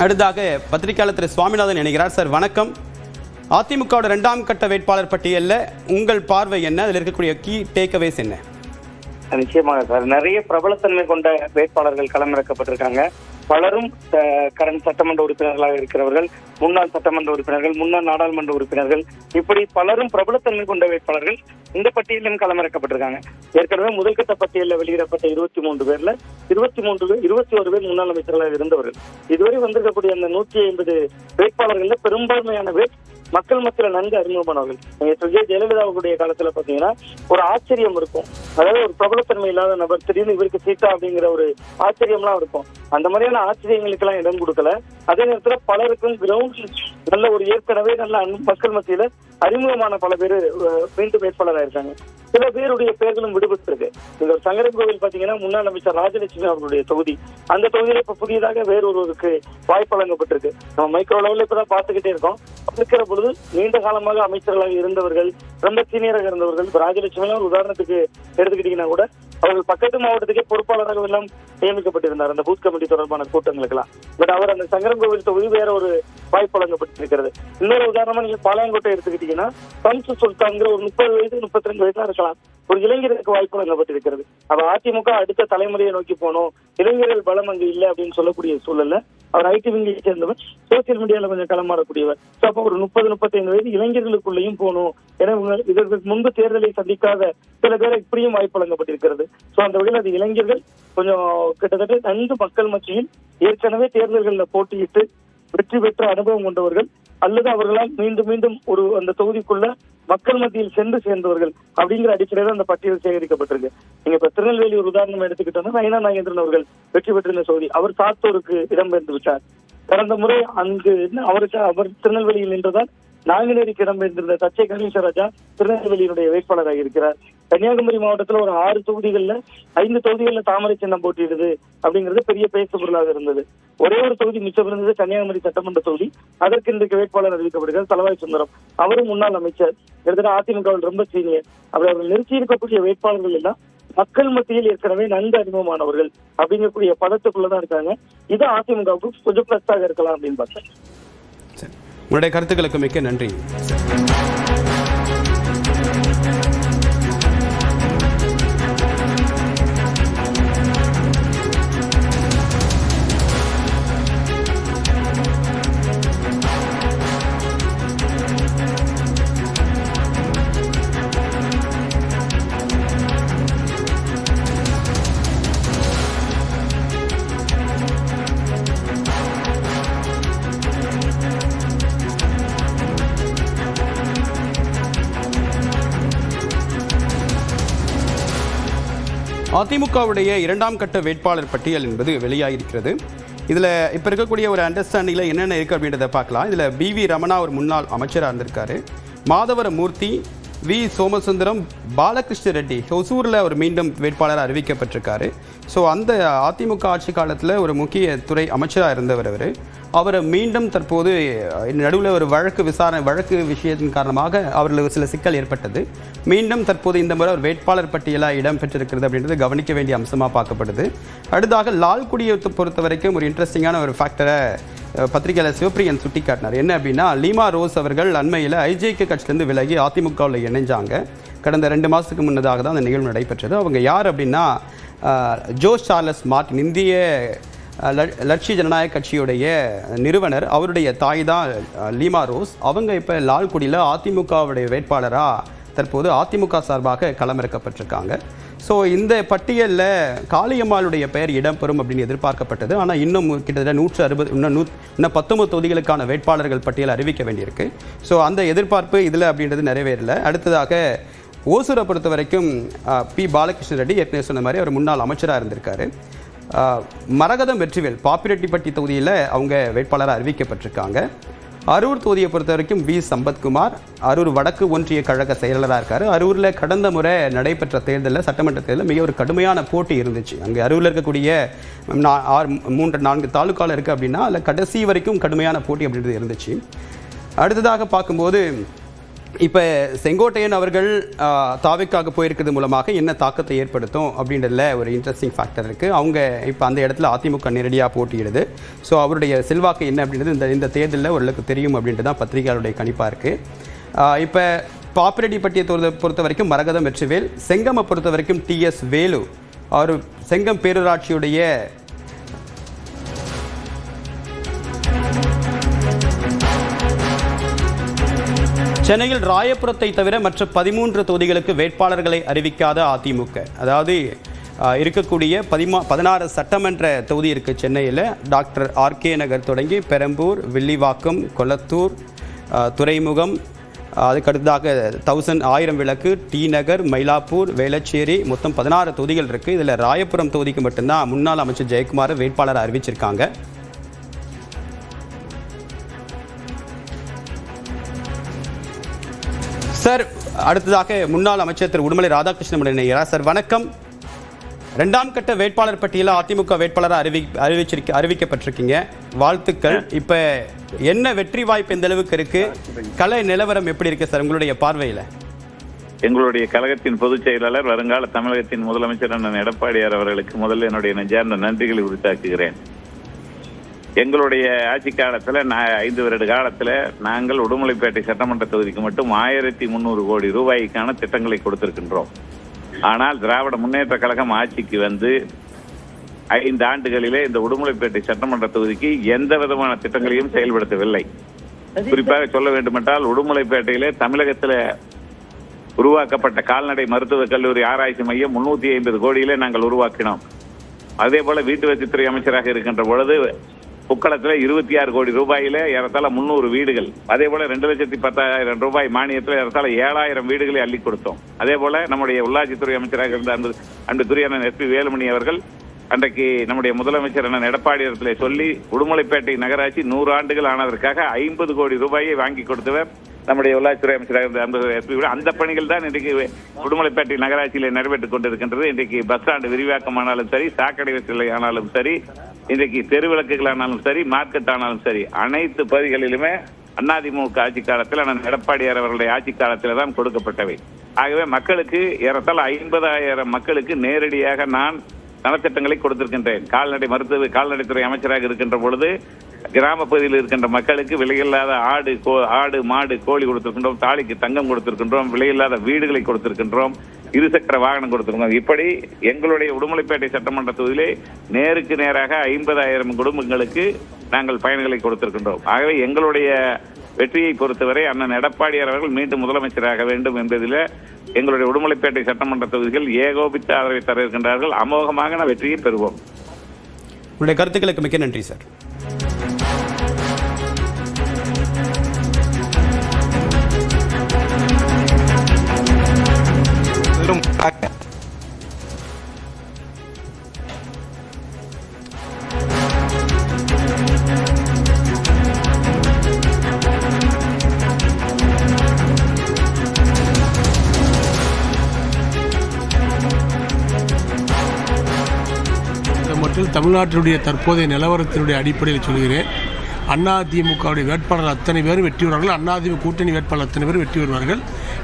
அடுத்ததாக பத்திரிகையாளர் திரு சுவாமிநாதன் இணைகிறார். சார் வணக்கம். அதிமுகவோட 2ஆம் கட்ட வேட்பாளர் பட்டியலில் உங்கள் பார்வை என்ன? அதில் இருக்கக்கூடிய கீ டேக்அவேஸ் என்ன? நிச்சயமாக சார், நிறைய பிரபலத்தன்மை கொண்ட வேட்பாளர்கள் களமிறக்கப்பட்டிருக்காங்க. பலரும் கரண்ட் சட்டமன்ற உறுப்பினர்களாக இருக்கிறவர்கள், முன்னாள் சட்டமன்ற உறுப்பினர்கள், முன்னாள் நாடாளுமன்ற உறுப்பினர்கள், இப்படி பலரும் பிரபலத்தன்மை கொண்ட வேட்பாளர்கள் இந்த பட்டியலிலும் களமிறக்கப்பட்டிருக்காங்க. ஏற்கனவே முதல்கட்ட பட்டியலில் வெளியிடப்பட்ட 23 பேர்ல 21 பேர் முன்னாள் அமைச்சர்களாக இருந்தவர்கள். இதுவரை வந்திருக்கக்கூடிய அந்த 150 வேட்பாளர்கள் பெரும்பான்மையான பேர் மக்கள் மத்தியில நன்கு அறிமுகமானவர்கள். ஜெயலலிதாவுடைய காலத்துல பாத்தீங்கன்னா ஒரு ஆச்சரியம் இருக்கும். அதாவது ஒரு பிரபலத்தன்மை இல்லாத நபர் திடீர்னு இவருக்கு சீட்டா அப்படிங்கிற ஒரு ஆச்சரியம்லாம் இருக்கும். அந்த மாதிரியான ஆச்சரியங்களுக்கு எல்லாம் இடம் கொடுக்கல. அதே நேரத்துல பலருக்கும் கிரவுண்ட் நல்ல ஒரு ஏற்கனவே நல்ல மக்கள் மத்தியில அறிமுகமான பல பேர் மீண்டும் வேட்பாளராக இருக்காங்க. சில பேருடைய பெயர்களும் விடுபட்டு இருக்கு. இந்த ஒரு சங்கரன் கோவில் பாத்தீங்கன்னா முன்னாள் அமைச்சர் ராஜலட்சுமி அவர்களுடைய தொகுதி, அந்த தொகுதியில இப்ப புதியதாக வேறொருவருக்கு வாய்ப்பு வழங்கப்பட்டிருக்கு. நம்ம மைக்ரோ லெவலில் இப்பதான் பார்த்துக்கிட்டே இருக்கோம். இருக்கிற பொழுது நீண்ட காலமாக அமைச்சர்களாக இருந்தவர்கள், ரொம்ப சீனியராக இருந்தவர்கள், ராஜலட்சுமி ஒரு உதாரணத்துக்கு எடுத்துக்கிட்டீங்கன்னா கூட அவர்கள் பக்கத்து மாவட்டத்துக்கே பொறுப்பாளராக எல்லாம் நியமிக்கப்பட்டிருந்தார் அந்த பூத் கமிட்டி தொடர்பான கூட்டங்களுக்கு எல்லாம். பட் அவர் அந்த சங்கரன் கோவில் தொகுதி வேற ஒரு வாய்ப்பு வழங்கப்பட்டிருக்கிறது. இன்னொரு உதாரணமா நீங்க பாளையங்கோட்டை எடுத்துக்கிட்டீங்கன்னா சம்சு சுல்தான்கிற ஒரு 30 வயது 32 வயதுலாம் இருக்கலாம், ஒரு இளைஞருக்கு வாய்ப்பு வழங்கப்பட்டிருக்கிறது. அப்ப அதிமுக அடுத்த தலைமுறையை நோக்கி போனோம், இளைஞர்கள் பலம் அங்கு இல்லை அப்படின்னு சொல்லக்கூடிய சூழல்ல அவர் ஐடி விங்கியை சேர்ந்தவர், சோசியல் மீடியால கொஞ்சம் களமாடக்கூடியவர். அப்போ ஒரு 30-35 வயது இளைஞர்களுக்குள்ளேயும் போகணும். ஏன்னா இதற்கு முன்பு தேர்தலை சந்திக்காத சில பேரை இப்படியும் வாய்ப்பு வழங்கப்பட்டிருக்கிறது. சோ அந்த வகையில் அது இளைஞர்கள் கொஞ்சம் கிட்டத்தட்ட நன்கு மக்கள் மத்தியில் ஏற்கனவே தேர்தல்களில் போட்டியிட்டு வெற்றி பெற்ற அனுபவம் கொண்டவர்கள், அல்லது அவர்களால் மீண்டும் ஒரு அந்த தொகுதிக்குள்ள மக்கள் மத்தியில் சென்று சேர்ந்தவர்கள் அப்படிங்கிற அடிப்படையில் அந்த பட்டியல் சேகரிக்கப்பட்டிருக்கு. நீங்க இப்ப திருநெல்வேலி ஒரு உதாரணம் எடுத்துக்கிட்டோம்னா நயனா நாகேந்திரன் அவர்கள் வெற்றி பெற்றிருந்த தொகுதி, அவர் சாத்தூருக்கு இடம்பெயர்ந்து விட்டார். கடந்த முறை அங்கு அவர் திருநெல்வேலியில் நின்றுதான் நாங்குநேரிக்கு இடம்பெயர்ந்திருந்த தச்சை கணேசராஜா திருநெல்வேலியினுடைய வேட்பாளராக இருக்கிறார். கன்னியாகுமரி மாவட்டத்துல ஒரு 6 தொகுதிகள்ல 5 தொகுதிகள்ல தாமரை சின்னம் போட்டியிடுது அப்படிங்கிறது பெரிய பேசு பொருளாக இருந்தது. ஒரே ஒரு தொகுதி மிச்சம் இருந்தது கன்னியாகுமரி சட்டமன்ற தொகுதி. அதற்கு இன்றைக்கு வேட்பாளர் அறிவிக்கப்படுகிறது தலவாய் சுந்தரம், அவரும் முன்னாள் அமைச்சர், கிட்டத்தட்ட அதிமுகவில் ரொம்ப சீனியர். அப்படி அவர்கள் நிறுத்தி இருக்கக்கூடிய வேட்பாளர்கள் எல்லாம் மக்கள் மத்தியில் ஏற்கனவே நன்கு அறிமுகமானவர்கள் அப்படிங்கக்கூடிய பதத்துக்குள்ளதான் இருக்காங்க. இது அதிமுகவுக்கு கொஞ்சம் பிளஸ்ஸாக இருக்கலாம் அப்படின்னு பார்த்தேன். உங்களுடைய கருத்துக்களுக்கு மிக்க நன்றி. அதிமுகவுடைய 2ஆம் கட்ட வேட்பாளர் பட்டியல் என்பது வெளியாகிருக்கிறது. இதில் இப்போ இருக்கக்கூடிய ஒரு அண்டர்ஸ்டாண்டிங்கில் என்னென்ன இருக்குது அப்படின்றத பார்க்கலாம். இதில் BV ரமணா ஒரு முன்னாள் அமைச்சராக இருந்திருக்காரு, மாதவர மூர்த்தி, V சோமசுந்தரம், பாலகிருஷ்ண ரெட்டி ஹொசூரில் ஒரு மீண்டும் வேட்பாளராக அறிவிக்கப்பட்டிருக்காரு. ஸோ அந்த அதிமுக ஆட்சி காலத்தில் ஒரு முக்கிய துறை அமைச்சராக இருந்தவர் அவரை மீண்டும் தற்போது நடுவில் ஒரு வழக்கு விஷயத்தின் காரணமாக அவர்களுக்கு சில சிக்கல் ஏற்பட்டது. மீண்டும் தற்போது இந்த முறை ஒரு வேட்பாளர் பட்டியலாக இடம் பெற்றிருக்கிறது அப்படின்றது கவனிக்க வேண்டிய அம்சமாக பார்க்கப்படுது. அடுத்ததாக லால்குடியை பொறுத்த வரைக்கும் ஒரு இன்ட்ரெஸ்டிங்கான ஒரு ஃபேக்டரை பத்திரிகையாளர் சிவப்பிரியன் சுட்டி காட்டினார். என்ன அப்படின்னா, லீமா ரோஸ் அவர்கள் அண்மையில் IJK கட்சியிலேருந்து விலகி அதிமுகவில் இணைஞ்சாங்க. கடந்த 2 மாதத்துக்கு முன்னதாக தான் அந்த நிகழ்வு நடைபெற்றது. அவங்க யார் அப்படின்னா, ஜோஸ் சார்லஸ் மார்டின், இந்திய லட்சிய ஜனநாயக கட்சியுடைய நிறுவனர், அவருடைய தாய் தான் லீமா ரோஸ். அவங்க இப்போ லால்குடியில் அதிமுகவுடைய வேட்பாளராக தற்போது அதிமுக சார்பாக களமிறக்கப்பட்டிருக்காங்க. ஸோ இந்த பட்டியலில் காளியம்மாளுடைய பெயர் இடம்பெறும் அப்படின்னு எதிர்பார்க்கப்பட்டது. ஆனால் இன்னும் கிட்டத்தட்ட 160 இன்னும் 19 தொகுதிகளுக்கான வேட்பாளர்கள் பட்டியல் அறிவிக்க வேண்டியிருக்கு. ஸோ அந்த எதிர்பார்ப்பு இதில் அப்படின்றது நிறைவேறல. அடுத்ததாக ஓசூரை பொறுத்த வரைக்கும் P பாலகிருஷ்ண ரெட்டி ஏற்கனவே சொன்ன மாதிரி அவர் முன்னாள் அமைச்சராக இருந்திருக்காரு. மரகதம் வெற்றிவேல் பாப்பிரெட்டிப்பட்டி தொகுதியில் அவங்க வேட்பாளராக அறிவிக்கப்பட்டிருக்காங்க. அரூர் தொகுதியை பொறுத்த வரைக்கும் V சம்பத்குமார் அரூர் வடக்கு ஒன்றிய கழக செயலாளராக இருக்கார். அரூரில் கடந்த முறை நடைபெற்ற தேர்தலில், சட்டமன்ற தேர்தலில் மிக ஒரு கடுமையான போட்டி இருந்துச்சு. அங்கே அரூரில் இருக்கக்கூடிய 3-4 தாலுக்காவில் இருக்குது அப்படின்னா அதில் கடைசி வரைக்கும் கடுமையான போட்டி அப்படின்றது இருந்துச்சு. அடுத்ததாக பார்க்கும்போது இப்போ செங்கோட்டையன் அவர்கள் தாவிக்காக போயிருக்கிறது மூலமாக என்ன தாக்கத்தை ஏற்படுத்தும் அப்படின்றதுல ஒரு இன்ட்ரெஸ்டிங் ஃபேக்டர் இருக்குது. அவங்க இப்போ அந்த இடத்துல அதிமுக நேரடியாக போட்டியிடுது. ஸோ அவருடைய செல்வாக்கு என்ன அப்படின்றது இந்த தேர்தலில் ஓரளவுக்கு தெரியும் அப்படின்றது தான் பத்திரிகையாளருடைய கணிப்பாக இருக்குது. இப்போ பாப்பிரெட்டிப்பட்டியை பொறுத்த வரைக்கும் மரகதம் வெற்றிவேல், செங்கமை பொறுத்த வரைக்கும் TS வேலு, அவர் செங்கம் பேரூராட்சியுடைய சென்னையில் ராயபுரத்தை தவிர மற்ற 13 தொகுதிகளுக்கு வேட்பாளர்களை அறிவிக்காத அதிமுக. அதாவது இருக்கக்கூடிய 16 சட்டமன்ற தொகுதி இருக்குது சென்னையில். டாக்டர் RK நகர் தொடங்கி பெரம்பூர், வில்லிவாக்கம், கொளத்தூர், துறைமுகம், அதுக்கடுத்ததாக 1000 விளக்கு, T நகர், மயிலாப்பூர், வேளச்சேரி, மொத்தம் 16 தொகுதிகள் இருக்குது. இதில் ராயபுரம் தொகுதிக்கு மட்டும்தான் முன்னாள் அமைச்சர் ஜெயக்குமார் வேட்பாளரை அறிவிச்சிருக்காங்க. சார், அடுத்ததாக முன்னாள் அமைச்சர் திரு உடுமலை ராதாகிருஷ்ணன் இணைகிறார். சார் வணக்கம். 2ஆம் கட்ட வேட்பாளர் பட்டியலில் அதிமுக வேட்பாளராக அறிவிக்கப்பட்டிருக்கீங்க, வாழ்த்துக்கள். இப்போ என்ன வெற்றி வாய்ப்பு எந்த அளவுக்கு இருக்கு, கலை நிலவரம் எப்படி இருக்கு சார் உங்களுடைய பார்வையில்? எங்களுடைய கழகத்தின் பொதுச் செயலாளர், வருங்கால தமிழகத்தின் முதலமைச்சர் அண்ணன் எடப்பாடியார் அவர்களுக்கு முதல்ல என்னுடைய நெஞ்சார்ந்த நன்றிகளை உரித்தாக்குகிறேன். எங்களுடைய ஆட்சி காலத்தில் 5 வருட காலத்தில் நாங்கள் உடுமலைப்பேட்டை சட்டமன்ற தொகுதிக்கு மட்டும் 1300 கோடி ரூபாய்க்கான திட்டங்களை கொடுத்திருக்கின்றோம். ஆனால் திராவிட முன்னேற்ற கழகம் ஆட்சிக்கு வந்து 5 ஆண்டுகளிலே இந்த உடுமலைப்பேட்டை சட்டமன்ற தொகுதிக்கு எந்த விதமான திட்டங்களையும் செயல்படுத்தவில்லை. குறிப்பாக சொல்ல வேண்டுமென்றால் உடுமலைப்பேட்டையிலே தமிழகத்தில் உருவாக்கப்பட்ட கால்நடை மருத்துவக் கல்லூரி ஆராய்ச்சி மையம் 350 கோடியிலே நாங்கள் உருவாக்கினோம். அதே போல வீட்டு வசதித்துறை அமைச்சராக இருக்கின்ற பொழுது புக்களத்தில் 26 கோடி ரூபாயில ஏறத்தாழ 300 வீடுகள், அதே போல 2,10,000 ரூபாய் மானியத்தில் ஏறத்தாழ 7,000 வீடுகளை அள்ளி கொடுத்தோம். அதே போல நம்முடைய உள்ளாட்சித்துறை அமைச்சராக இருந்த அன்புக்குரிய அண்ணன் SP வேலுமணி அவர்கள் அன்றைக்கு நம்முடைய முதலமைச்சர் அண்ணன் எடப்பாடியிடத்திலே சொல்லி உடுமலைப்பேட்டை நகராட்சி 100 ஆண்டுகள் ஆனதற்காக 50 கோடி ரூபாயை வாங்கி கொடுத்தவர் நம்முடைய உள்ளாட்சித்துறை அமைச்சராக இருந்த SP. அந்த பணிகள் தான் இன்றைக்கு உடுமலைப்பேட்டை நகராட்சியிலே நடைபெற்றுக் கொண்டிருக்கின்றது. இன்றைக்கு பஸ் ஸ்டாண்டு விரிவாக்கமானாலும் சரி, சாக்கடை வசதி ஆனாலும் சரி, இன்றைக்கு தெருவிளக்குகள் ஆனாலும் சரி, மார்க்கெட் ஆனாலும் சரி, அனைத்து பகுதிகளிலுமே அதிமுக ஆட்சி காலத்தில் அண்ணன் எடப்பாடியார் அவர்களுடைய ஆட்சி காலத்தில் தான் கொடுக்கப்பட்டவை. ஆகவே மக்களுக்கு ஏறத்தாழ 50,000 மக்களுக்கு நேரடியாக நான் நலத்திட்டங்களை கொடுத்திருக்கின்றேன். கால்நடைத்துறை அமைச்சராக இருக்கின்ற பொழுது கிராம பகுதியில் இருக்கின்ற மக்களுக்கு விலையில்லாத ஆடு மாடு கோழி கொடுத்திருக்கின்றோம், தாலிக்கு தங்கம் கொடுத்திருக்கின்றோம், விலையில்லாத வீடுகளை கொடுத்திருக்கின்றோம், இருசக்கர வாகனம் கொடுத்திருக்கின்றோம். இப்படி எங்களுடைய உடுமலைப்பேட்டை சட்டமன்ற தொகுதியிலே நேருக்கு நேராக 50,000 குடும்பங்களுக்கு நாங்கள் பயன்களை கொடுத்திருக்கின்றோம். ஆகவே எங்களுடைய வெற்றியை பொறுத்தவரை அண்ணன் எடப்பாடியார் அவர்கள் மீண்டும் முதலமைச்சராக வேண்டும் என்பதில் எங்களுடைய உடுமலைப்பேட்டை சட்டமன்ற தொகுதிகள் ஏகோபித்த ஆதரவை தர இருக்கின்றார்கள். அமோகமாக வெற்றியை பெறுவோம். உங்களுடைய கருத்துக்களுக்கு மிக்க நன்றி சார். மற்றும் தமிழ்நாட்டினுடைய தற்போதைய நிலவரத்தினுடைய அடிப்படையில் சொல்கிறேன், அதிமுகவுடைய வேட்பாளர் அத்தனை பேரும் வெற்றி வருவார்கள். அதிமுக கூட்டணி வேட்பாளர் அத்தனை பேரும் வெற்றி வருவார்கள்.